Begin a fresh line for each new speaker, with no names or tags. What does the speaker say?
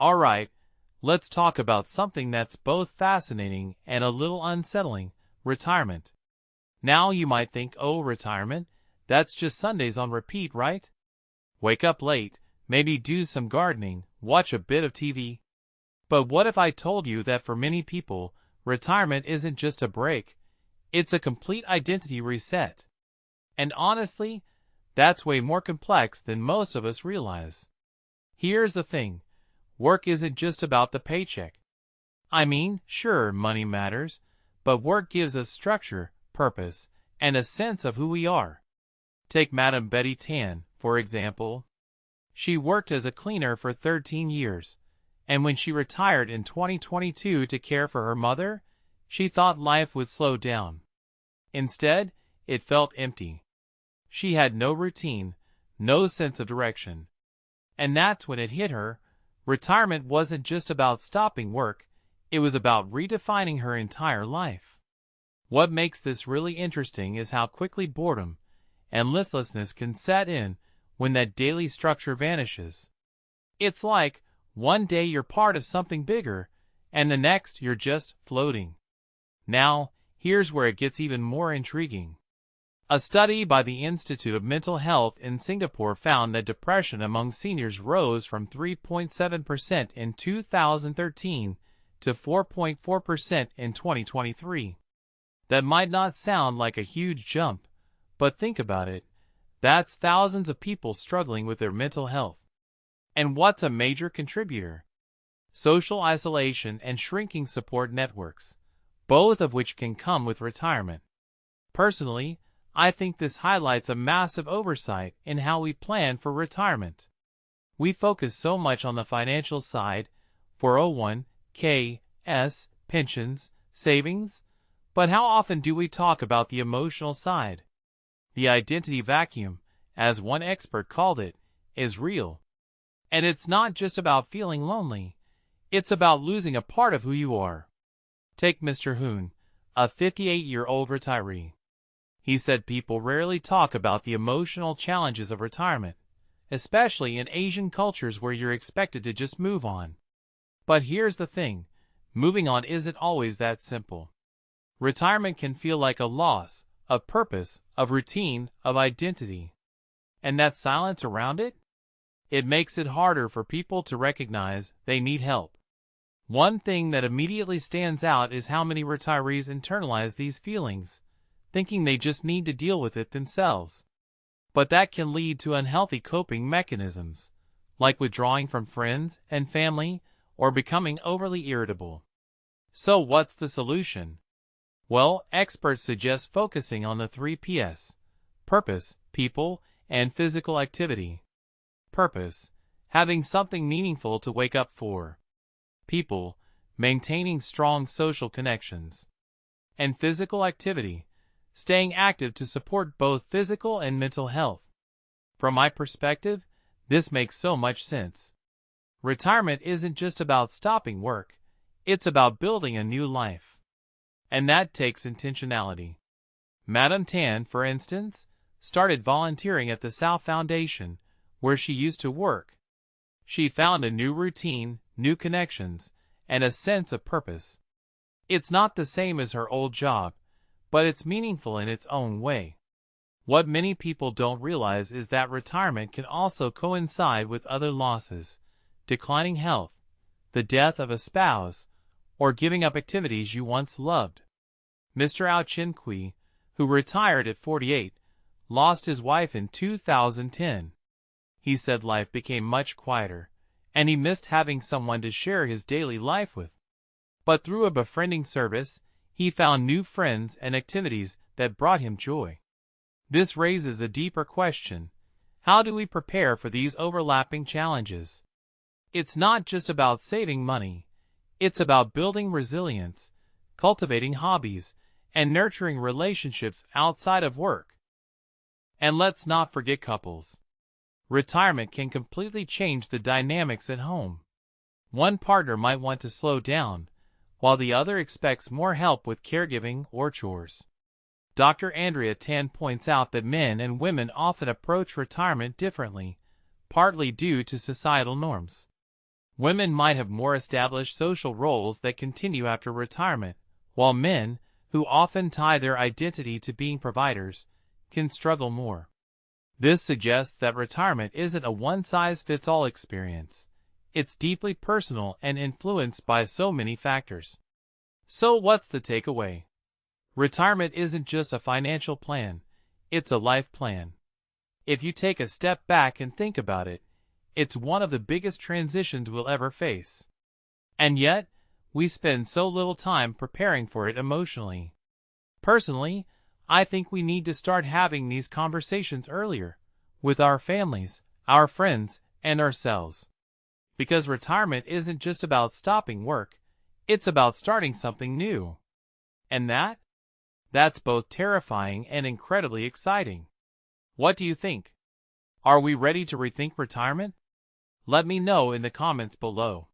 Alright, let's talk about something that's both fascinating and a little unsettling: retirement. Now you might think, oh, retirement? That's just Sundays on repeat, right? Wake up late, maybe do some gardening, watch a bit of TV. But what if I told you that for many people, retirement isn't just a break, it's a complete identity reset? And honestly, that's way more complex than most of us realize. Here's the thing: work isn't just about the paycheck. I mean, sure, money matters, but work gives us structure, purpose, and a sense of who we are. Take Madame Betty Tan, for example. She worked as a cleaner for 13 years, and when she retired in 2022 to care for her mother, she thought life would slow down. Instead, it felt empty. She had no routine, no sense of direction. And that's when it hit her: retirement wasn't just about stopping work, it was about redefining her entire life. What makes this really interesting is how quickly boredom and listlessness can set in when that daily structure vanishes. It's like one day you're part of something bigger, and the next you're just floating. Now, here's where it gets even more intriguing. A study by the Institute of Mental Health in Singapore found that depression among seniors rose from 3.7% in 2013 to 4.4% in 2023. That might not sound like a huge jump, but think about it. That's thousands of people struggling with their mental health. And what's a major contributor? Social isolation and shrinking support networks, both of which can come with retirement. Personally, I think this highlights a massive oversight in how we plan for retirement. We focus so much on the financial side, 401(k)s, pensions, savings, but how often do we talk about the emotional side? The identity vacuum, as one expert called it, is real. And it's not just about feeling lonely, it's about losing a part of who you are. Take Mr. Hoon, a 58-year-old retiree. He said people rarely talk about the emotional challenges of retirement, especially in Asian cultures where you're expected to just move on. But here's the thing: moving on isn't always that simple. Retirement can feel like a loss of purpose, of routine, of identity. And that silence around it? It makes it harder for people to recognize they need help. One thing that immediately stands out is how many retirees internalize these feelings, thinking they just need to deal with it themselves. But that can lead to unhealthy coping mechanisms, like withdrawing from friends and family or becoming overly irritable. So what's the solution? Well, experts suggest focusing on the 3 Ps: purpose, people, and physical activity. Purpose: having something meaningful to wake up for. People: maintaining strong social connections. And physical activity: staying active to support both physical and mental health. From my perspective, this makes so much sense. Retirement isn't just about stopping work, it's about building a new life. And that takes intentionality. Madame Tan, for instance, started volunteering at the Tsao Foundation, where she used to work. She found a new routine, new connections, and a sense of purpose. It's not the same as her old job, but it's meaningful in its own way. What many people don't realize is that retirement can also coincide with other losses: declining health, the death of a spouse, or giving up activities you once loved. Mr. Ao Chin Kui, who retired at 48, lost his wife in 2010. He said life became much quieter, and he missed having someone to share his daily life with. But through a befriending service, he found new friends and activities that brought him joy. This raises a deeper question: how do we prepare for these overlapping challenges? It's not just about saving money. It's about building resilience, cultivating hobbies, and nurturing relationships outside of work. And let's not forget couples. Retirement can completely change the dynamics at home. One partner might want to slow down, while the other expects more help with caregiving or chores. Dr. Andrea Tan points out that men and women often approach retirement differently, partly due to societal norms. Women might have more established social roles that continue after retirement, while men, who often tie their identity to being providers, can struggle more. This suggests that retirement isn't a one-size-fits-all experience. It's deeply personal and influenced by so many factors. So what's the takeaway? Retirement isn't just a financial plan, it's a life plan. If you take a step back and think about it, it's one of the biggest transitions we'll ever face. And yet, we spend so little time preparing for it emotionally. Personally, I think we need to start having these conversations earlier, with our families, our friends, and ourselves. Because retirement isn't just about stopping work, it's about starting something new. And that's both terrifying and incredibly exciting. What do you think? Are we ready to rethink retirement? Let me know in the comments below.